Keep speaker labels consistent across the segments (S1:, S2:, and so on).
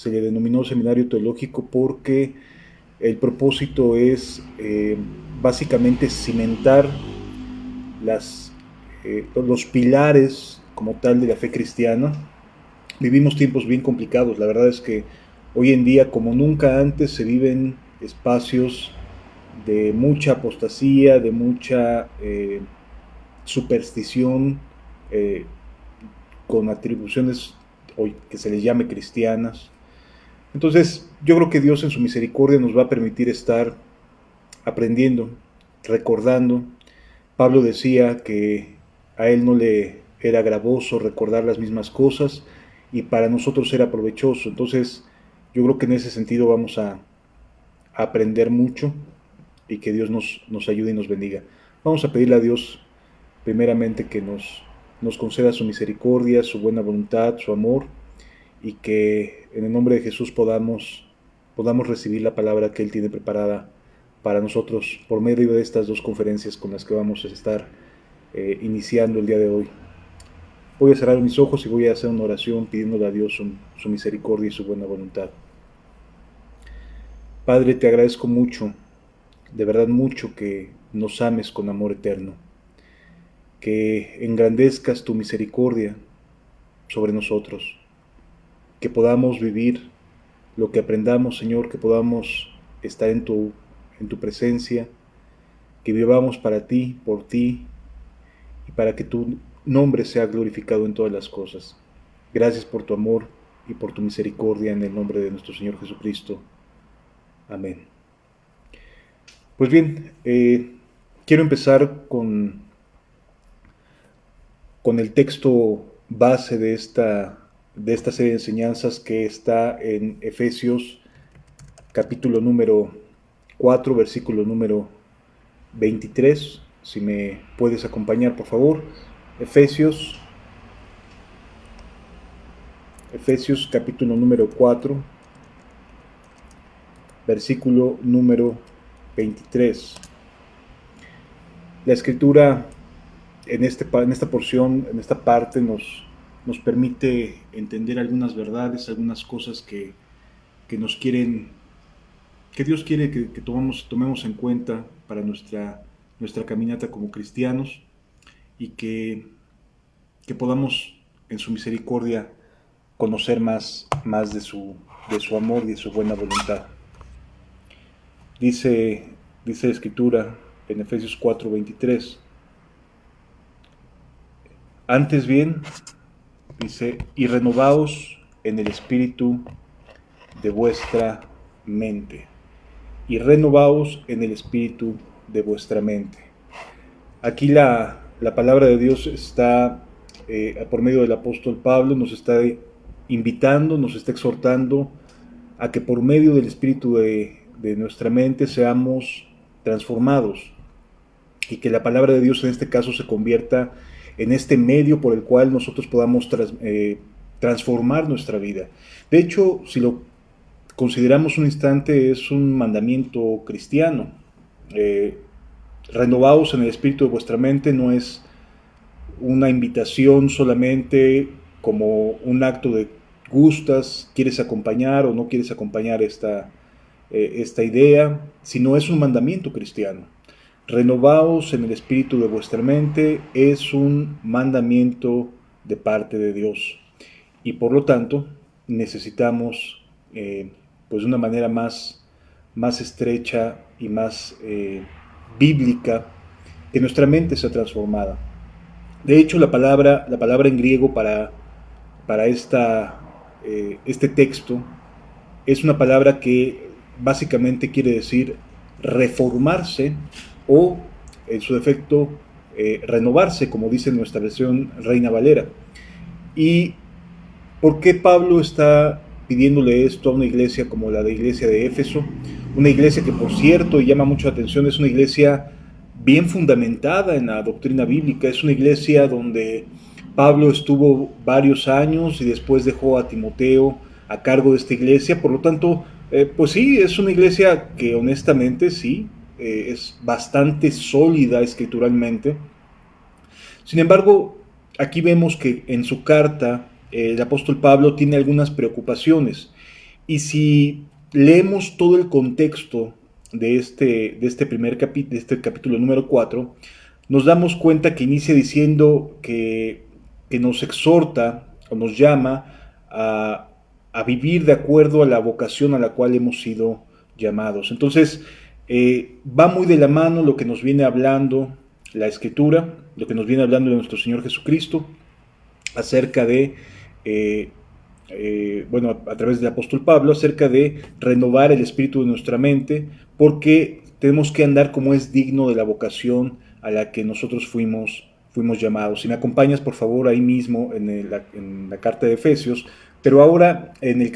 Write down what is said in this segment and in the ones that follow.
S1: se le denominó seminario teológico porque el propósito es básicamente cimentar los pilares como tal de la fe cristiana. Vivimos tiempos bien complicados, la verdad es que hoy en día como nunca antes se viven espacios de mucha apostasía, de mucha superstición, eh, con atribuciones hoy que se les llame cristianas. Entonces, yo creo que Dios en su misericordia nos va a permitir estar aprendiendo, recordando. Pablo decía que a él no le era gravoso recordar las mismas cosas y para nosotros era provechoso. Entonces, yo creo que en ese sentido vamos a aprender mucho y que Dios nos ayude y nos bendiga. Vamos a pedirle a Dios primeramente que nos conceda su misericordia, su buena voluntad, su amor, y que en el nombre de Jesús podamos recibir la palabra que Él tiene preparada para nosotros por medio de estas dos conferencias con las que vamos a estar iniciando el día de hoy. Voy a cerrar mis ojos y voy a hacer una oración pidiéndole a Dios su misericordia y su buena voluntad. Padre, te agradezco mucho, de verdad mucho, que nos ames con amor eterno, que engrandezcas tu misericordia sobre nosotros, que podamos vivir lo que aprendamos, Señor, que podamos estar en tu presencia, que vivamos para ti, por ti, y para que tu nombre sea glorificado en todas las cosas. Gracias por tu amor y por tu misericordia en el nombre de nuestro Señor Jesucristo. Amén. Pues bien, quiero empezar con el texto base de esta serie de enseñanzas que está en Efesios capítulo número 4, versículo número 23. Si me puedes acompañar, por favor. Efesios capítulo número 4, versículo número 23. La escritura en esta porción, en esta parte, nos permite entender algunas verdades, algunas cosas que Dios quiere que tomemos en cuenta para nuestra caminata como cristianos, y que podamos en su misericordia conocer más de su amor y de su buena voluntad. Dice la escritura en Efesios 4:23: antes bien, dice, y renovaos en el espíritu de vuestra mente. Y renovaos en el espíritu de vuestra mente. Aquí la palabra de Dios está, por medio del apóstol Pablo, nos está invitando, nos está exhortando a que por medio del espíritu de nuestra mente seamos transformados, y que la palabra de Dios en este caso se convierta en este medio por el cual nosotros podamos transformar nuestra vida. De hecho, si lo consideramos un instante, es un mandamiento cristiano. Renovaos en el espíritu de vuestra mente no es una invitación solamente como un acto de gustas, quieres acompañar o no quieres acompañar esta idea, sino es un mandamiento cristiano. Renovaos en el espíritu de vuestra mente es un mandamiento de parte de Dios, y por lo tanto necesitamos pues de una manera más estrecha y más bíblica que nuestra mente sea transformada. De hecho, la palabra en griego para este texto es una palabra que básicamente quiere decir reformarse, o en su defecto renovarse, como dice nuestra versión Reina Valera. ¿Y por qué Pablo está pidiéndole esto a una iglesia como la iglesia de Éfeso? Una iglesia que, por cierto, y llama mucho la atención, es una iglesia bien fundamentada en la doctrina bíblica. Es una iglesia donde Pablo estuvo varios años y después dejó a Timoteo a cargo de esta iglesia. Por lo tanto, pues sí, es una iglesia que honestamente sí, es bastante sólida escrituralmente. Sin embargo, aquí vemos que en su carta el apóstol Pablo tiene algunas preocupaciones, Y si leemos todo el contexto de este capítulo número 4, nos damos cuenta que inicia diciendo que nos exhorta o nos llama a vivir de acuerdo a la vocación a la cual hemos sido llamados. Entonces, va muy de la mano lo que nos viene hablando la Escritura, lo que nos viene hablando de nuestro Señor Jesucristo, acerca de, bueno, a través del apóstol Pablo, acerca de renovar el espíritu de nuestra mente, porque tenemos que andar como es digno de la vocación a la que nosotros fuimos llamados. Si me acompañas, por favor, ahí mismo en la carta de Efesios, pero ahora en el en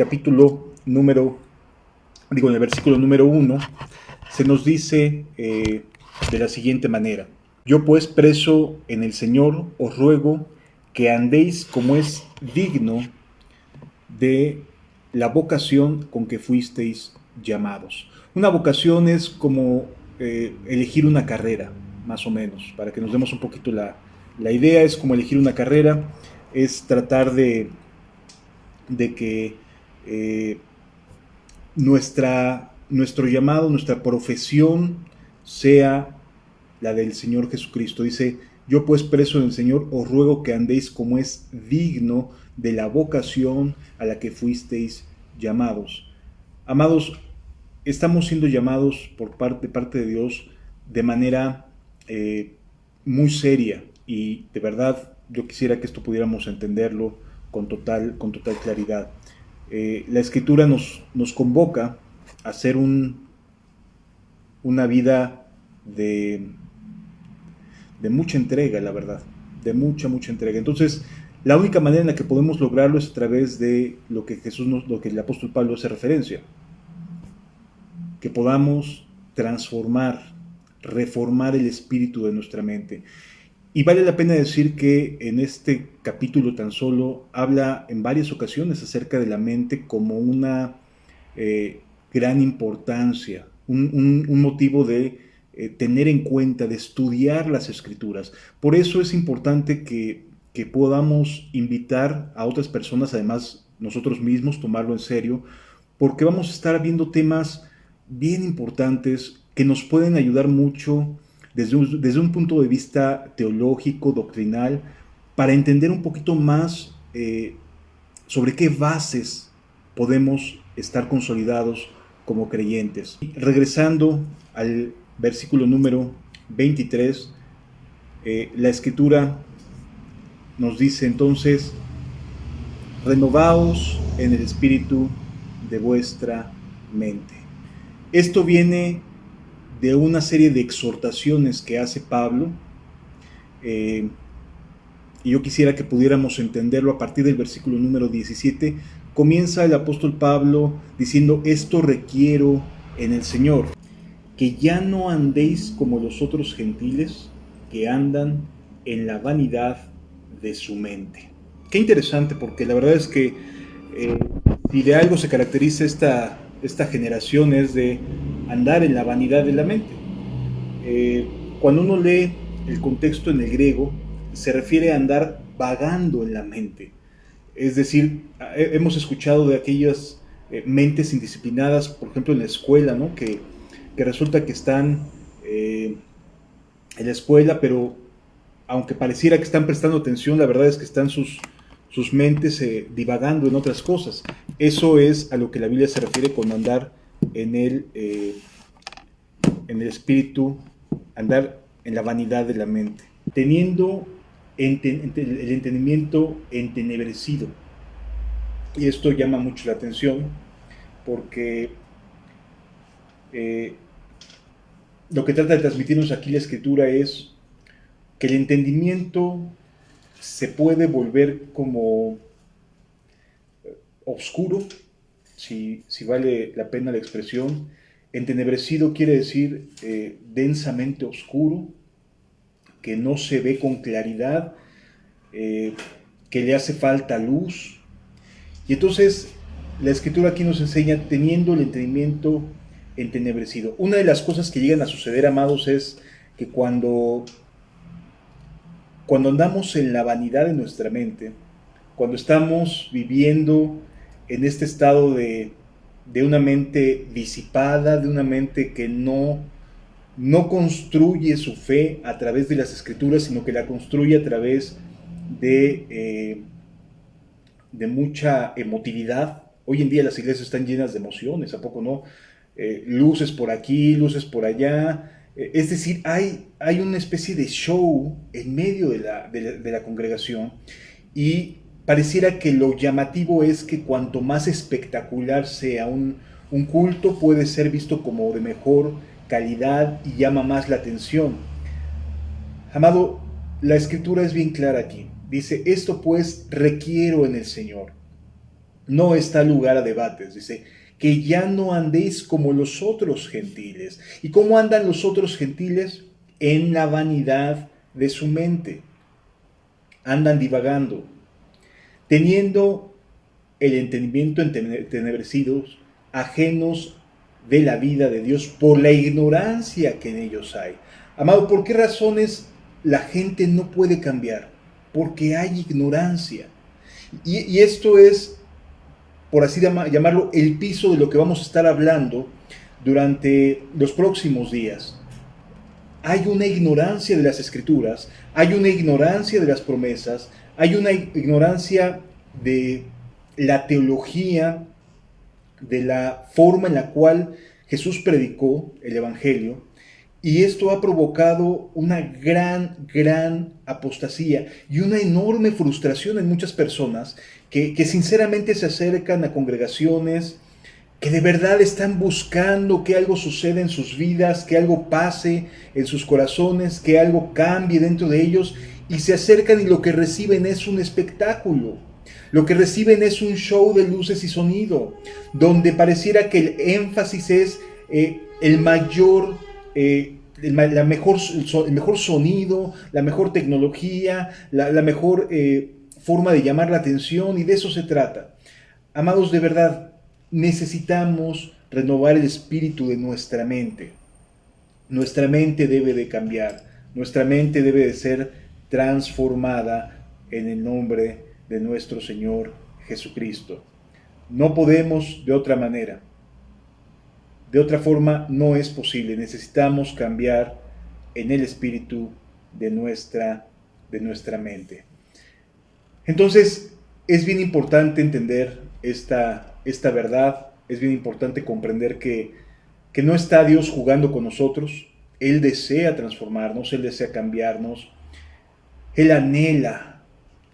S1: el versículo número 1, se nos dice de la siguiente manera: yo pues, preso en el Señor, os ruego que andéis como es digno de la vocación con que fuisteis llamados. Una vocación es como elegir una carrera, más o menos, para que nos demos un poquito la idea. Es como elegir una carrera, es tratar de que nuestro llamado, nuestra profesión sea la del Señor Jesucristo. Dice: yo pues, preso en el Señor, os ruego que andéis como es digno de la vocación a la que fuisteis llamados. Amados, estamos siendo llamados por parte de Dios de manera muy seria, y de verdad yo quisiera que esto pudiéramos entenderlo con total claridad. La Escritura nos convoca a hacer una vida de mucha entrega, la verdad, de mucha entrega. Entonces, la única manera en la que podemos lograrlo es a través de lo que lo que el apóstol Pablo hace referencia, que podamos transformar, reformar el espíritu de nuestra mente. Y vale la pena decir que en este capítulo tan solo habla en varias ocasiones acerca de la mente como una gran importancia, un motivo de tener en cuenta, de estudiar las Escrituras. Por eso es importante que podamos invitar a otras personas, además nosotros mismos, tomarlo en serio, porque vamos a estar viendo temas bien importantes que nos pueden ayudar mucho desde un punto de vista teológico, doctrinal, para entender un poquito más sobre qué bases podemos estar consolidados como creyentes. Regresando al versículo número 23, la Escritura nos dice entonces: renovaos en el espíritu de vuestra mente. Esto viene de una serie de exhortaciones que hace Pablo, y yo quisiera que pudiéramos entenderlo a partir del versículo número 17. Comienza el apóstol Pablo diciendo: esto requiero en el Señor, que ya no andéis como los otros gentiles que andan en la vanidad de su mente. Qué interesante, porque la verdad es que si de algo se caracteriza esta generación, es de andar en la vanidad de la mente. Cuando uno lee el contexto en el griego, se refiere a andar vagando en la mente. Es decir, hemos escuchado de aquellas mentes indisciplinadas, por ejemplo en la escuela, ¿no? que resulta que están en la escuela, pero aunque pareciera que están prestando atención, la verdad es que están sus mentes divagando en otras cosas. Eso es a lo que la Biblia se refiere con andar en el espíritu, andar en la vanidad de la mente, teniendo el entendimiento entenebrecido. Y esto llama mucho la atención, porque lo que trata de transmitirnos aquí la Escritura es que el entendimiento se puede volver como oscuro, si vale la pena la expresión. Entenebrecido quiere decir densamente oscuro, que no se ve con claridad, que le hace falta luz. Y entonces la Escritura aquí nos enseña: teniendo el entendimiento entenebrecido. Una de las cosas que llegan a suceder, amados, es que cuando andamos en la vanidad de nuestra mente, cuando estamos viviendo en este estado de de una mente disipada, de una mente que no construye su fe a través de las escrituras, sino que la construye a través de mucha emotividad. Hoy en día las iglesias están llenas de emociones, ¿a poco no? Luces por aquí, luces por allá. Es decir, hay una especie de show en medio de la congregación, y pareciera que lo llamativo es que cuanto más espectacular sea un culto, puede ser visto como de mejor calidad y llama más la atención. Amado, la escritura es bien clara aquí. Dice, esto pues requiero en el Señor. No está lugar a debates. Dice, que ya no andéis como los otros gentiles. ¿Y cómo andan los otros gentiles? En la vanidad de su mente. Andan divagando, teniendo el entendimiento entenebrecidos, ajenos de la vida de Dios por la ignorancia que en ellos hay. Amado, ¿por qué razones la gente no puede cambiar? Porque hay ignorancia. Y esto es, por así llamarlo, el piso de lo que vamos a estar hablando durante los próximos días. Hay una ignorancia de las escrituras, hay una ignorancia de las promesas, hay una ignorancia de la teología, de la forma en la cual Jesús predicó el Evangelio, y esto ha provocado una gran apostasía y una enorme frustración en muchas personas que sinceramente se acercan a congregaciones, que de verdad están buscando que algo suceda en sus vidas, que algo pase en sus corazones, que algo cambie dentro de ellos, y se acercan y lo que reciben es un espectáculo. Lo que reciben es un show de luces y sonido, donde pareciera que el énfasis es el mejor sonido, la mejor tecnología, la mejor forma de llamar la atención, y de eso se trata. Amados, de verdad, necesitamos renovar el espíritu de nuestra mente. Nuestra mente debe de cambiar, nuestra mente debe de ser transformada en el nombre de nuestro Señor Jesucristo. No podemos de otra manera. De otra forma no es posible. Necesitamos cambiar en el espíritu de nuestra mente. Entonces, es bien importante entender esta verdad. Es bien importante comprender que no está Dios jugando con nosotros. Él desea transformarnos, Él desea cambiarnos. Él anhela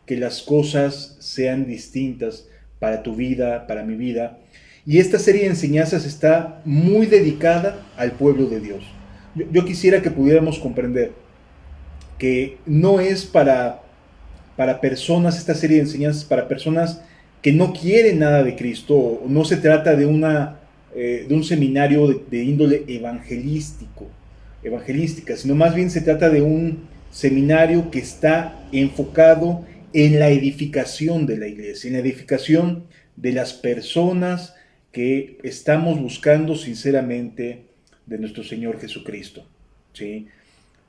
S1: que las cosas sean distintas para tu vida, para mi vida. Y esta serie de enseñanzas está muy dedicada al pueblo de Dios. Yo quisiera que pudiéramos comprender que no es para personas, esta serie de enseñanzas para personas que no quieren nada de Cristo. No se trata de un seminario de índole evangelística, sino más bien se trata de un seminario que está enfocado en la edificación de la iglesia, en la edificación de las personas que estamos buscando sinceramente de nuestro Señor Jesucristo, ¿sí?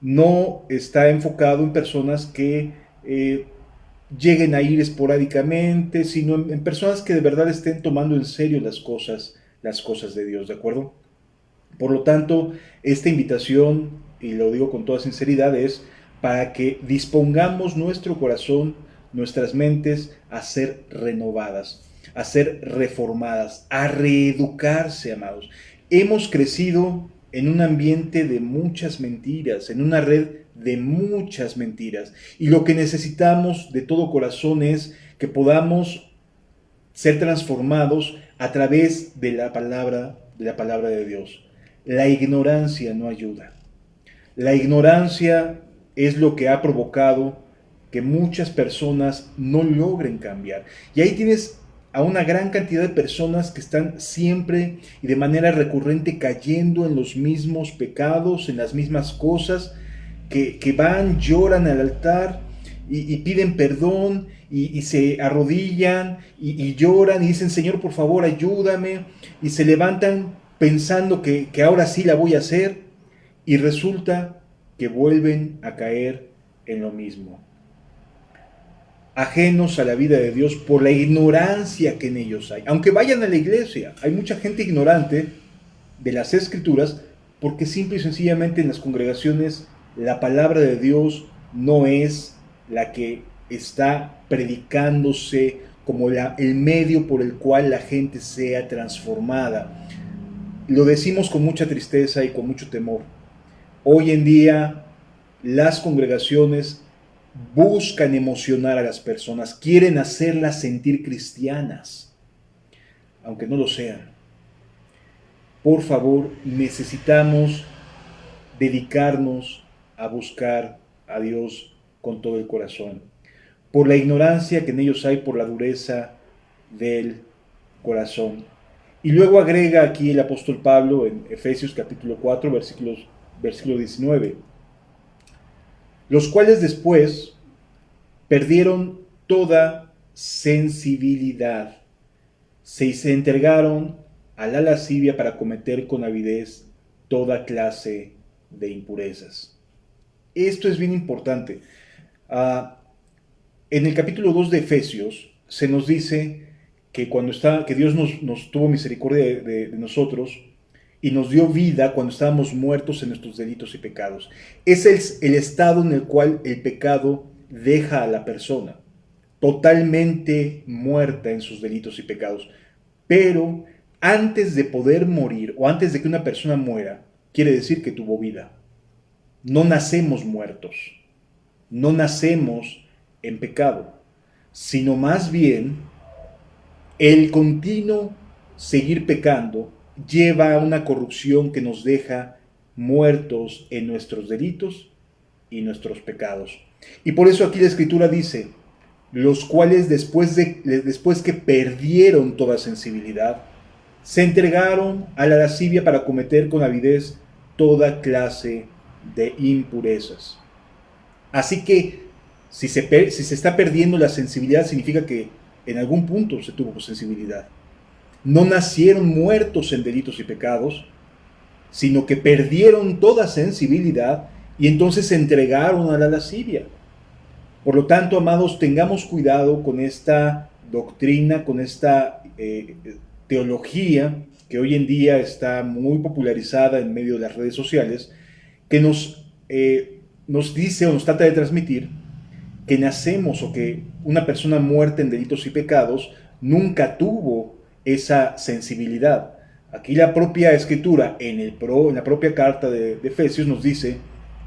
S1: No está enfocado en personas que lleguen a ir esporádicamente, sino en personas que de verdad estén tomando en serio las cosas de Dios, ¿de acuerdo? Por lo tanto, esta invitación, y lo digo con toda sinceridad, es para que dispongamos nuestro corazón, nuestras mentes a ser renovadas, a ser reformadas, a reeducarse, amados. Hemos crecido en un ambiente de muchas mentiras, en una red de muchas mentiras, y lo que necesitamos de todo corazón es que podamos ser transformados a través de la palabra de Dios. La ignorancia no ayuda. La ignorancia es lo que ha provocado que muchas personas no logren cambiar. Y ahí tienes a una gran cantidad de personas que están siempre y de manera recurrente cayendo en los mismos pecados, en las mismas cosas, que van, lloran al altar y piden perdón y se arrodillan y lloran y dicen, Señor, por favor, ayúdame, y se levantan pensando que ahora sí la voy a hacer, y resulta que vuelven a caer en lo mismo. ajenos a la vida de Dios por la ignorancia que en ellos hay. Aunque vayan a la iglesia, hay mucha gente ignorante de las Escrituras porque simple y sencillamente en las congregaciones la palabra de Dios no es la que está predicándose como el medio por el cual la gente sea transformada. Lo decimos con mucha tristeza y con mucho temor. Hoy en día las congregaciones buscan emocionar a las personas, quieren hacerlas sentir cristianas, aunque no lo sean. Por favor, necesitamos dedicarnos a buscar a Dios con todo el corazón, por la ignorancia que en ellos hay, por la dureza del corazón. Y luego agrega aquí el apóstol Pablo en Efesios capítulo 4, versículo 19, los cuales después perdieron toda sensibilidad, se entregaron a la lascivia para cometer con avidez toda clase de impurezas. Esto es bien importante. En el capítulo 2 de Efesios se nos dice que que Dios nos tuvo misericordia de nosotros y nos dio vida cuando estábamos muertos en nuestros delitos y pecados. Es el estado en el cual el pecado deja a la persona totalmente muerta en sus delitos y pecados. Pero antes de poder morir o antes de que una persona muera, quiere decir que tuvo vida. No nacemos muertos, no nacemos en pecado, sino más bien el continuo seguir pecando lleva a una corrupción que nos deja muertos en nuestros delitos y nuestros pecados. Y por eso aquí la Escritura dice, los cuales después que perdieron toda sensibilidad, se entregaron a la lascivia para cometer con avidez toda clase de impurezas. Así que si se está perdiendo la sensibilidad, significa que en algún punto se tuvo sensibilidad. No nacieron muertos en delitos y pecados, sino que perdieron toda sensibilidad y entonces se entregaron a la lascivia. Por lo tanto, amados, tengamos cuidado con esta doctrina, con esta teología que hoy en día está muy popularizada en medio de las redes sociales, que nos dice o nos trata de transmitir que nacemos o que una persona muerta en delitos y pecados nunca tuvo esa sensibilidad. Aquí la propia Escritura, en la propia carta de Efesios, nos dice,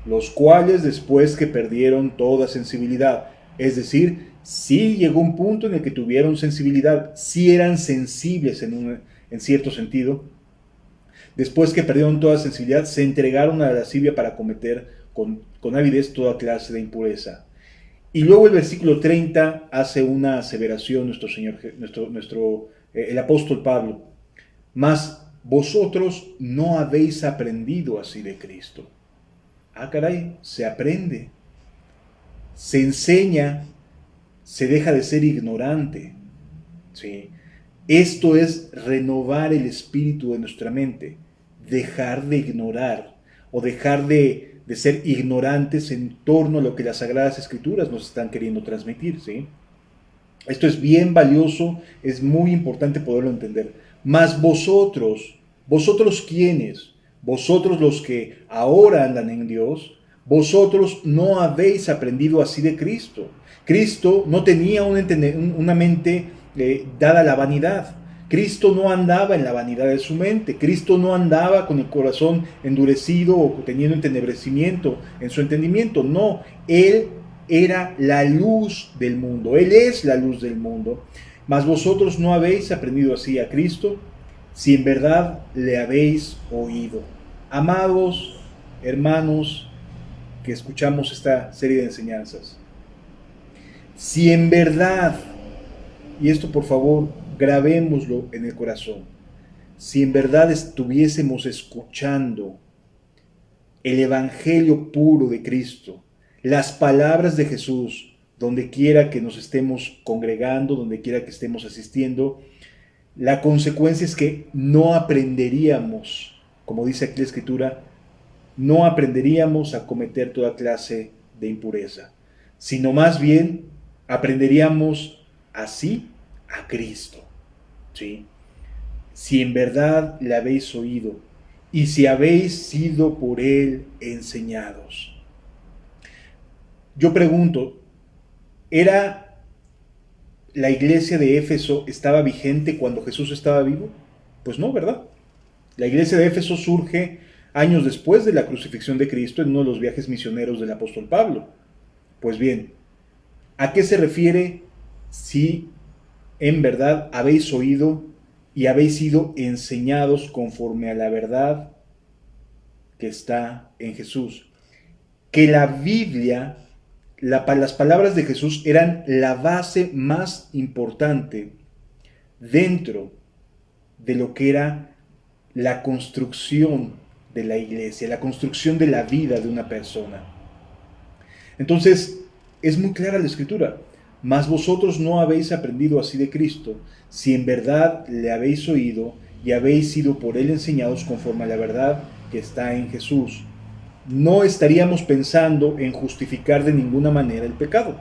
S1: los cuales después que perdieron toda sensibilidad, es decir, sí llegó un punto en el que tuvieron sensibilidad, sí eran sensibles en cierto sentido, después que perdieron toda sensibilidad, se entregaron a la lascivia para cometer con avidez toda clase de impureza. Y luego el versículo 30 hace una aseveración el apóstol Pablo. Mas vosotros no habéis aprendido así de Cristo. Ah, caray, se aprende, se enseña, se deja de ser ignorante. ¿Sí? Esto es renovar el espíritu de nuestra mente, dejar de ignorar o dejar de ser ignorantes en torno a lo que las Sagradas Escrituras nos están queriendo transmitir, ¿sí? Esto es bien valioso, es muy importante poderlo entender. Mas vosotros ¿quiénes? Vosotros los que ahora andan en Dios, vosotros no habéis aprendido así de Cristo. Cristo no tenía una mente dada a la vanidad. Cristo no andaba en la vanidad de su mente. Cristo no andaba con el corazón endurecido o teniendo entenebrecimiento en su entendimiento. No, Él era la luz del mundo. Él es la luz del mundo. Mas vosotros no habéis aprendido así a Cristo, si en verdad le habéis oído. Amados hermanos que escuchamos esta serie de enseñanzas, si en verdad, y esto por favor grabémoslo en el corazón, si en verdad estuviésemos escuchando el evangelio puro de Cristo, las palabras de Jesús, donde quiera que nos estemos congregando, donde quiera que estemos asistiendo, la consecuencia es que no aprenderíamos, como dice aquí la Escritura, no aprenderíamos a cometer toda clase de impureza, sino más bien aprenderíamos así a Cristo, ¿sí? Si en verdad le habéis oído y si habéis sido por él enseñados. Yo pregunto, ¿era la iglesia de Éfeso estaba vigente cuando Jesús estaba vivo? Pues no, ¿verdad? La iglesia de Éfeso surge años después de la crucifixión de Cristo en uno de los viajes misioneros del apóstol Pablo. Pues bien, ¿a qué se refiere si en verdad habéis oído y habéis sido enseñados conforme a la verdad que está en Jesús? Que la Biblia, las palabras de Jesús eran la base más importante dentro de lo que era la construcción de la iglesia, la construcción de la vida de una persona. Entonces, es muy clara la escritura. Mas vosotros no habéis aprendido así de Cristo, si en verdad le habéis oído y habéis sido por él enseñados conforme a la verdad que está en Jesús. No estaríamos pensando en justificar de ninguna manera el pecado.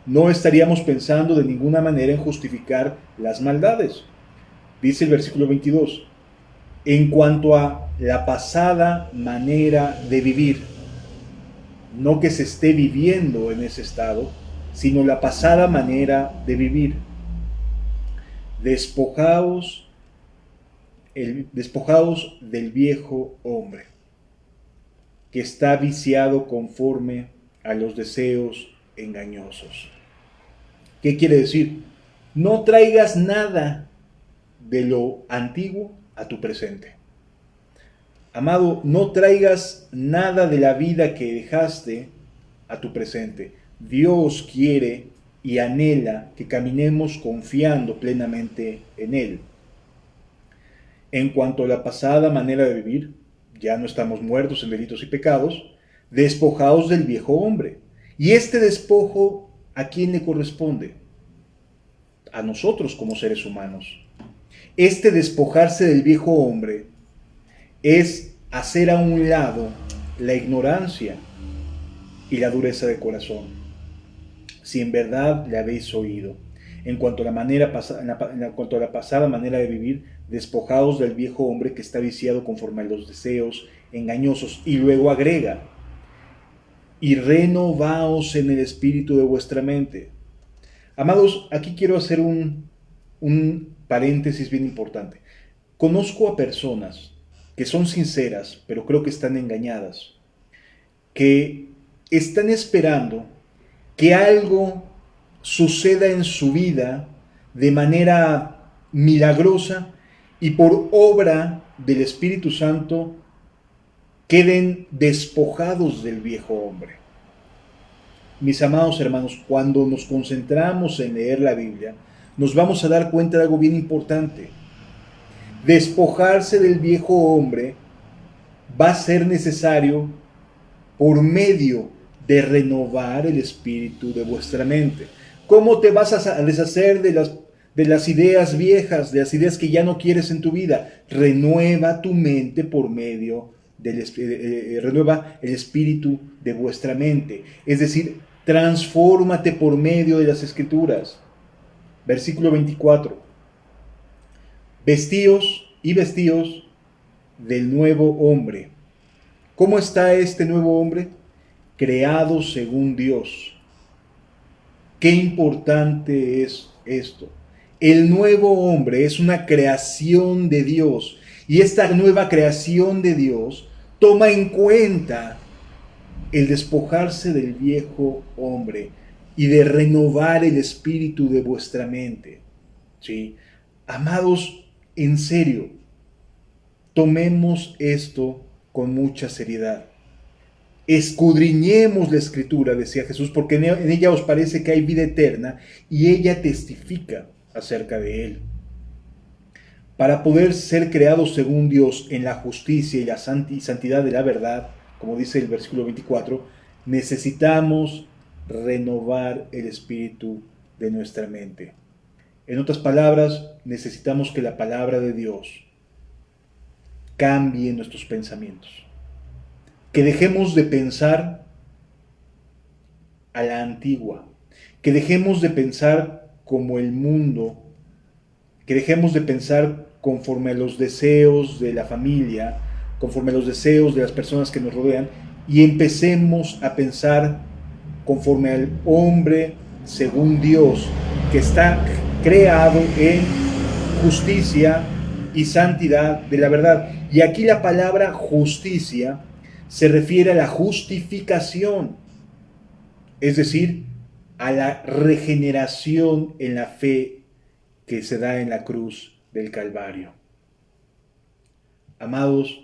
S1: No estaríamos pensando de ninguna manera en justificar las maldades. Dice el versículo 22, en cuanto a la pasada manera de vivir, no que se esté viviendo en ese estado, sino la pasada manera de vivir. Despojaos del viejo hombre, que está viciado conforme a los deseos engañosos. ¿Qué quiere decir? No traigas nada de lo antiguo a tu presente. Amado, no traigas nada de la vida que dejaste a tu presente. Dios quiere y anhela que caminemos confiando plenamente en Él. En cuanto a la pasada manera de vivir, ya no estamos muertos en delitos y pecados, despojaos del viejo hombre. Y este despojo, ¿a quién le corresponde? A nosotros como seres humanos. Este despojarse del viejo hombre es hacer a un lado la ignorancia y la dureza de corazón. Si en verdad le habéis oído, en cuanto a la pasada manera de vivir, despojaos del viejo hombre que está viciado conforme a los deseos engañosos. Y luego agrega, y renovaos en el espíritu de vuestra mente. Amados, aquí quiero hacer un paréntesis bien importante. Conozco a personas que son sinceras, pero creo que están engañadas, que están esperando que algo suceda en su vida de manera milagrosa y por obra del Espíritu Santo queden despojados del viejo hombre. Mis amados hermanos, cuando nos concentramos en leer la Biblia, nos vamos a dar cuenta de algo bien importante. Despojarse del viejo hombre va a ser necesario por medio de renovar el espíritu de vuestra mente. ¿Cómo te vas a deshacer de las ideas viejas, de las ideas que ya no quieres en tu vida? Renueva tu mente por medio renueva el espíritu de vuestra mente. Es decir, transfórmate por medio de las escrituras. Versículo 24. Vestíos del nuevo hombre. ¿Cómo está este nuevo hombre? Creado según Dios. Qué importante es esto. El nuevo hombre es una creación de Dios y esta nueva creación de Dios toma en cuenta el despojarse del viejo hombre y de renovar el espíritu de vuestra mente. ¿Sí? Amados, en serio, tomemos esto con mucha seriedad. Escudriñemos la escritura, decía Jesús, porque en ella os parece que hay vida eterna y ella testifica acerca de él. Para poder ser creados según Dios en la justicia y la santidad de la verdad, como dice el versículo 24, necesitamos renovar el espíritu de nuestra mente. En otras palabras, necesitamos que la palabra de Dios cambie nuestros pensamientos. Que dejemos de pensar a la antigua. que dejemos de pensar como el mundo, que dejemos de pensar conforme a los deseos de la familia, conforme a los deseos de las personas que nos rodean, y empecemos a pensar conforme al hombre según Dios, que está creado en justicia y santidad de la verdad. Y aquí la palabra justicia se refiere a la justificación, es decir, a la regeneración en la fe que se da en la cruz del Calvario. Amados,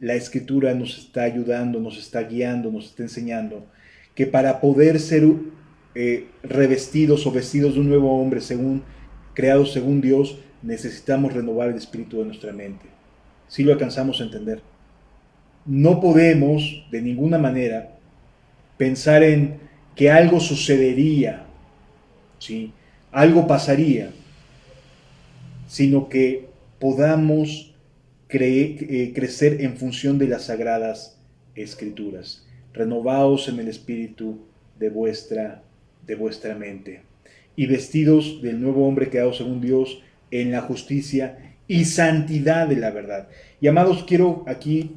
S1: la Escritura nos está ayudando, nos está guiando, nos está enseñando que para poder ser revestidos o vestidos de un nuevo hombre creados según Dios, necesitamos renovar el espíritu de nuestra mente. Si lo alcanzamos a entender. No podemos de ninguna manera pensar en que algo sucedería, ¿sí? Algo pasaría, sino que podamos crecer en función de las sagradas escrituras. Renovaos en el espíritu de vuestra mente y vestidos del nuevo hombre creado según Dios en la justicia y santidad de la verdad. Y amados, quiero aquí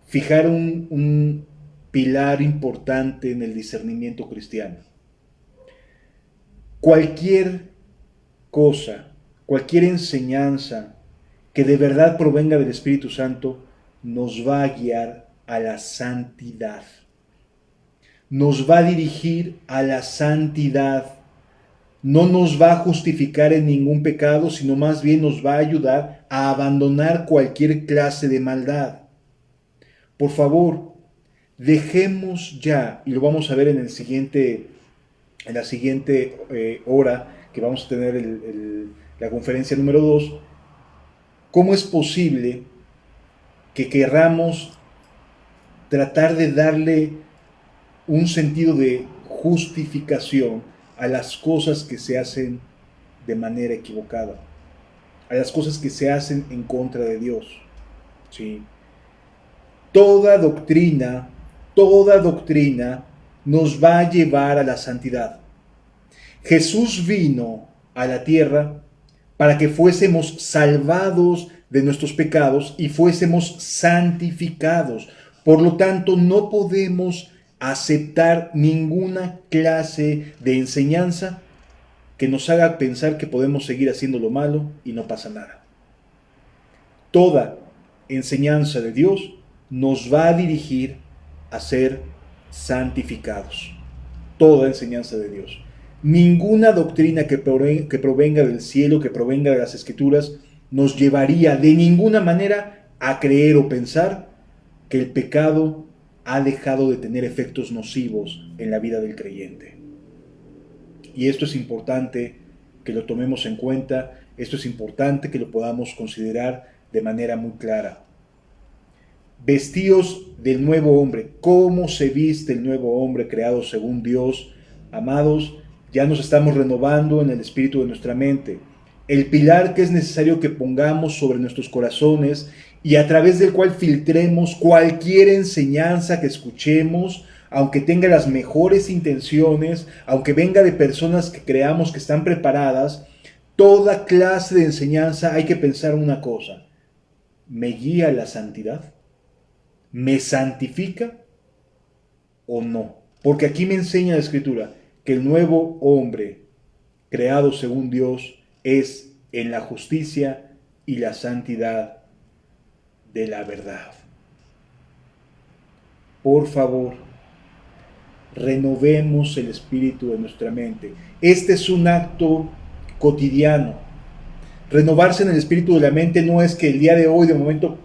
S1: fijar un pilar importante en el discernimiento cristiano. Cualquier cosa, cualquier enseñanza que de verdad provenga del Espíritu Santo nos va a guiar a la santidad. Nos va a dirigir a la santidad. No nos va a justificar en ningún pecado, sino más bien nos va a ayudar a abandonar cualquier clase de maldad. Por favor, dejemos ya, y lo vamos a ver en la siguiente hora que vamos a tener la conferencia número 2, ¿cómo es posible que querramos tratar de darle un sentido de justificación a las cosas que se hacen de manera equivocada, a las cosas que se hacen en contra de Dios? ¿Sí? Toda doctrina nos va a llevar a la santidad. Jesús vino a la tierra para que fuésemos salvados de nuestros pecados y fuésemos santificados. Por lo tanto, no podemos aceptar ninguna clase de enseñanza que nos haga pensar que podemos seguir haciendo lo malo y no pasa nada. Toda enseñanza de Dios nos va a dirigir a ser santificados. Toda enseñanza de Dios. Ninguna doctrina que provenga del cielo, que provenga de las Escrituras, nos llevaría de ninguna manera a creer o pensar que el pecado ha dejado de tener efectos nocivos en la vida del creyente. Y esto es importante que lo tomemos en cuenta, esto es importante que lo podamos considerar de manera muy clara. Vestíos del nuevo hombre. ¿Cómo se viste el nuevo hombre creado según Dios? Amados, ya nos estamos renovando en el espíritu de nuestra mente. El pilar que es necesario que pongamos sobre nuestros corazones y a través del cual filtremos cualquier enseñanza que escuchemos, aunque tenga las mejores intenciones, aunque venga de personas que creamos que están preparadas, toda clase de enseñanza hay que pensar una cosa: ¿me guía a la santidad? ¿Me santifica o no? Porque aquí me enseña la Escritura que el nuevo hombre creado según Dios es en la justicia y la santidad de la verdad. Por favor, renovemos el espíritu de nuestra mente. Este es un acto cotidiano. Renovarse en el espíritu de la mente no es que el día de hoy de momento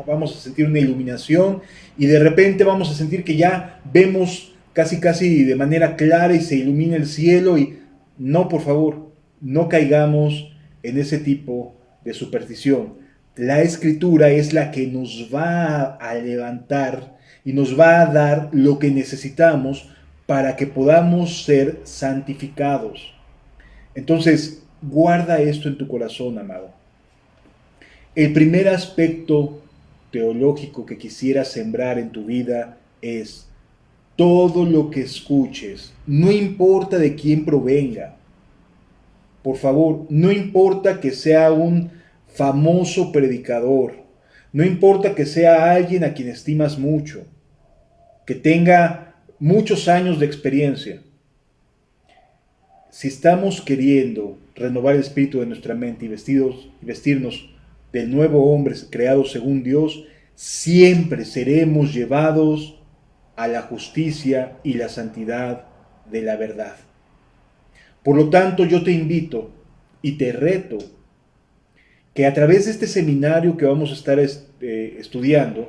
S1: vamos a sentir una iluminación y de repente vamos a sentir que ya vemos casi de manera clara y se ilumina el cielo. Y no, por favor, no caigamos en ese tipo de superstición. La Escritura es la que nos va a levantar y nos va a dar lo que necesitamos para que podamos ser santificados. Entonces, guarda esto en tu corazón, amado. El primer aspecto teológico que quisiera sembrar en tu vida es: todo lo que escuches, no importa de quién provenga, por favor, no importa que sea un famoso predicador, no importa que sea alguien a quien estimas mucho, que tenga muchos años de experiencia. Si estamos queriendo renovar el espíritu de nuestra mente y vestirnos del nuevo hombre creado según Dios, siempre seremos llevados a la justicia y la santidad de la verdad. Por lo tanto, yo te invito y te reto que a través de este seminario que vamos a estar estudiando,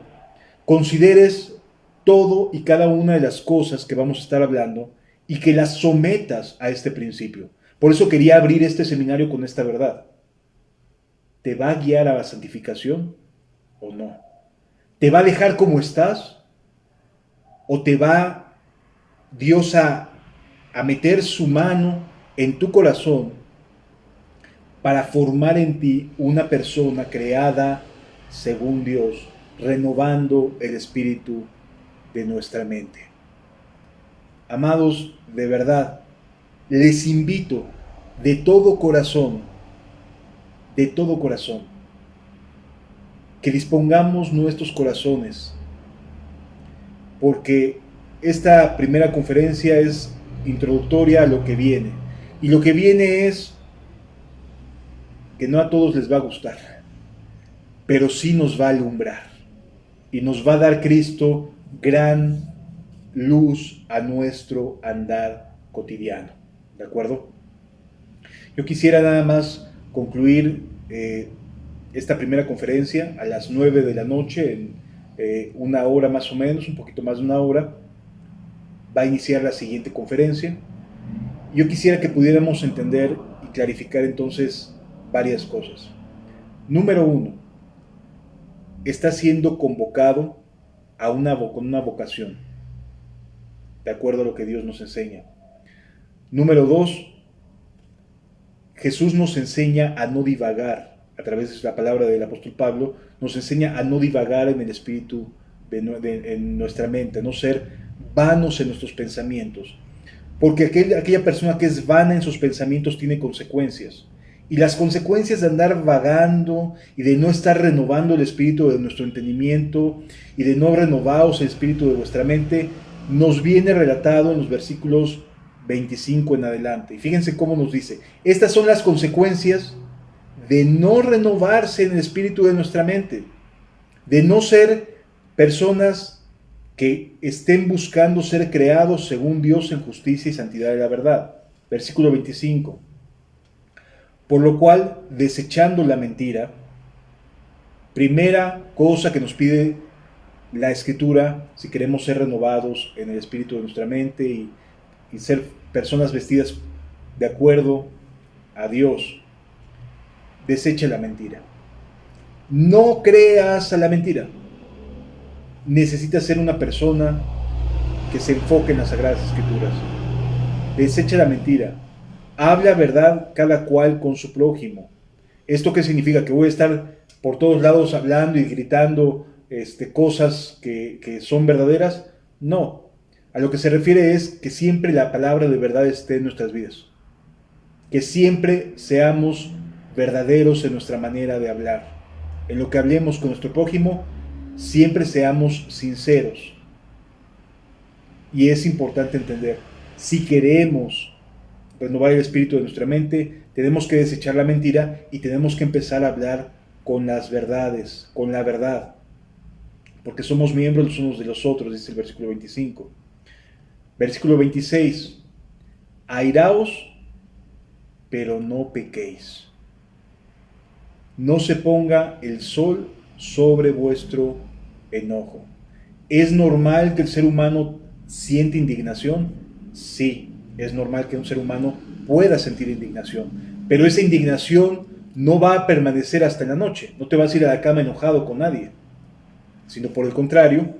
S1: consideres todo y cada una de las cosas que vamos a estar hablando y que las sometas a este principio. Por eso quería abrir este seminario con esta verdad. ¿Te va a guiar a la santificación o no? ¿Te va a dejar como estás? ¿O te va Dios a meter su mano en tu corazón para formar en ti una persona creada según Dios, renovando el espíritu de nuestra mente? Amados, de verdad, les invito de todo corazón, que dispongamos nuestros corazones, porque esta primera conferencia es introductoria a lo que viene. Y lo que viene es que no a todos les va a gustar, pero sí nos va a alumbrar y nos va a dar Cristo gran luz a nuestro andar cotidiano. ¿De acuerdo? Yo quisiera nada más concluir esta primera conferencia a las 9 de la noche, en una hora más o menos, un poquito más de una hora. Va a iniciar la siguiente conferencia. Yo quisiera que pudiéramos entender y clarificar entonces varias cosas. Número 1, está siendo convocado con una vocación, de acuerdo a lo que Dios nos enseña. Número 2, Jesús nos enseña a no divagar, a través de la palabra del apóstol Pablo, nos enseña a no divagar en el espíritu, en nuestra mente, a no ser vanos en nuestros pensamientos. Porque aquella persona que es vana en sus pensamientos tiene consecuencias. Y las consecuencias de andar vagando y de no estar renovando el espíritu de nuestro entendimiento y de no renovaros el espíritu de vuestra mente, nos viene relatado en los versículos 25 en adelante. Y fíjense cómo nos dice: estas son las consecuencias de no renovarse en el espíritu de nuestra mente, de no ser personas que estén buscando ser creados según Dios en justicia y santidad de la verdad. Versículo 25. Por lo cual, desechando la mentira, primera cosa que nos pide la Escritura, si queremos ser renovados en el espíritu de nuestra mente y ser personas vestidas de acuerdo a Dios, desecha la mentira. No creas a la mentira. Necesitas ser una persona que se enfoque en las Sagradas Escrituras. Desecha la mentira. Habla verdad cada cual con su prójimo. ¿Esto qué significa? ¿Que voy a estar por todos lados hablando y gritando cosas que son verdaderas? No. A lo que se refiere es que siempre la palabra de verdad esté en nuestras vidas. Que siempre seamos verdaderos en nuestra manera de hablar. En lo que hablemos con nuestro prójimo, siempre seamos sinceros. Y es importante entender, si queremos renovar el espíritu de nuestra mente, tenemos que desechar la mentira y tenemos que empezar a hablar con las verdades, con la verdad, porque somos miembros los unos de los otros, dice el versículo 25. Versículo 26, airaos, pero no pequéis. No se ponga el sol sobre vuestro enojo. ¿Es normal que el ser humano siente indignación? Sí, es normal que un ser humano pueda sentir indignación, pero esa indignación no va a permanecer hasta la noche. No te vas a ir a la cama enojado con nadie, sino por el contrario,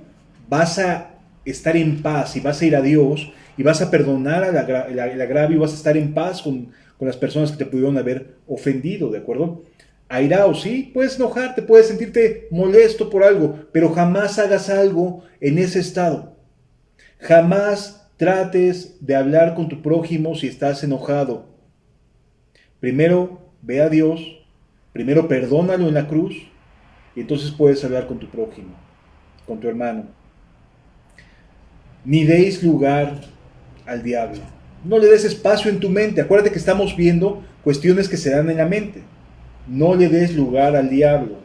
S1: vas a estar en paz y vas a ir a Dios y vas a perdonar el agravio y vas a estar en paz con las personas que te pudieron haber ofendido, ¿de acuerdo? Airado, sí, puedes enojarte, puedes sentirte molesto por algo, pero jamás hagas algo en ese estado. Jamás trates de hablar con tu prójimo si estás enojado. Primero ve a Dios, primero perdónalo en la cruz y entonces puedes hablar con tu prójimo, con tu hermano. Ni deis lugar al diablo. No le des espacio en tu mente. Acuérdate que estamos viendo cuestiones que se dan en la mente. No le des lugar al diablo.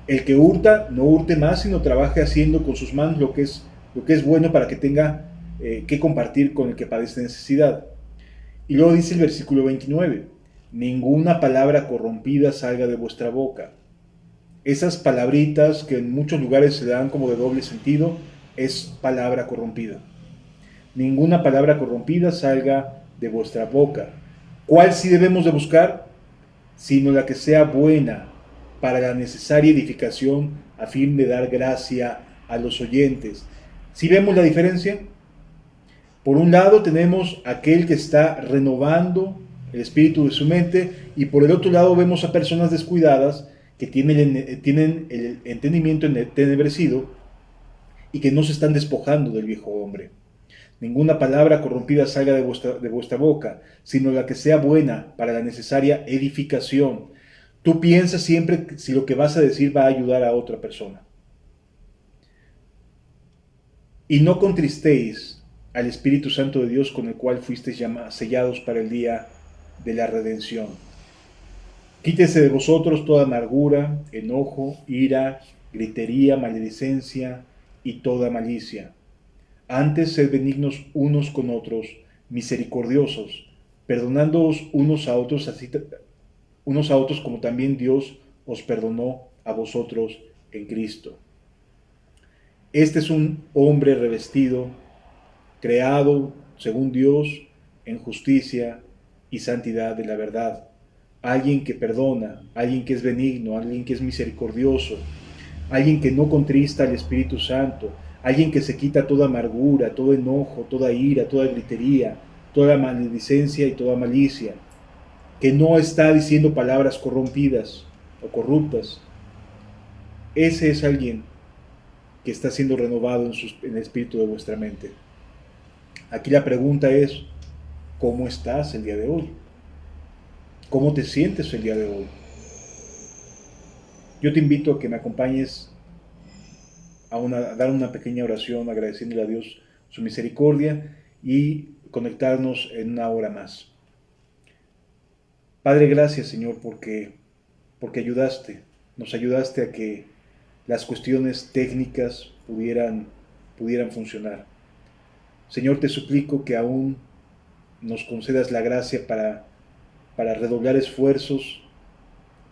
S1: El que hurta, no hurte más, sino trabaje haciendo con sus manos lo que es bueno para que tenga que compartir con el que padece necesidad. Y luego dice el versículo 29, ninguna palabra corrompida salga de vuestra boca. Esas palabritas que en muchos lugares se dan como de doble sentido, es palabra corrompida. Ninguna palabra corrompida salga de vuestra boca. ¿Cuál sí debemos de buscar? Sino la que sea buena para la necesaria edificación a fin de dar gracia a los oyentes. ¿Sí vemos la diferencia? Por un lado tenemos aquel que está renovando el espíritu de su mente y por el otro lado vemos a personas descuidadas que tienen el entendimiento entenebrecido y que no se están despojando del viejo hombre. Ninguna palabra corrompida salga de vuestra boca, sino la que sea buena para la necesaria edificación. Tú piensas siempre si lo que vas a decir va a ayudar a otra persona. Y no contristéis al Espíritu Santo de Dios con el cual fuisteis sellados para el día de la redención. Quítese de vosotros toda amargura, enojo, ira, gritería, maledicencia y toda malicia. Antes sed benignos unos con otros, misericordiosos, perdonándoos unos a otros como también Dios os perdonó a vosotros en Cristo. Este es un hombre revestido, creado según Dios en justicia y santidad de la verdad. Alguien que perdona, alguien que es benigno, alguien que es misericordioso, alguien que no contrista al Espíritu Santo, alguien que se quita toda amargura, todo enojo, toda ira, toda gritería, toda maledicencia y toda malicia, que no está diciendo palabras corrompidas o corruptas. Ese es alguien que está siendo renovado en el espíritu de vuestra mente. Aquí la pregunta es, ¿cómo estás el día de hoy? ¿Cómo te sientes el día de hoy? Yo te invito a que me acompañes a dar una pequeña oración agradeciéndole a Dios su misericordia y conectarnos en una hora más. Padre, gracias Señor porque nos ayudaste a que las cuestiones técnicas pudieran funcionar. Señor, te suplico que aún nos concedas la gracia para redoblar esfuerzos,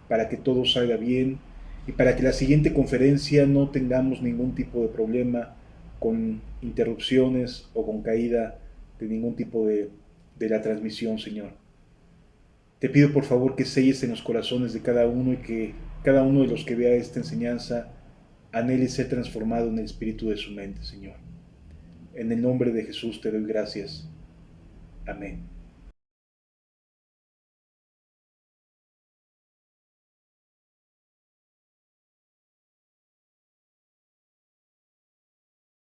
S1: para que todo salga bien y para que la siguiente conferencia no tengamos ningún tipo de problema con interrupciones o con caída de ningún tipo de la transmisión, Señor. Te pido por favor que selles en los corazones de cada uno y que cada uno de los que vea esta enseñanza anhele ser transformado en el espíritu de su mente, Señor. En el nombre de Jesús te doy gracias. Amén.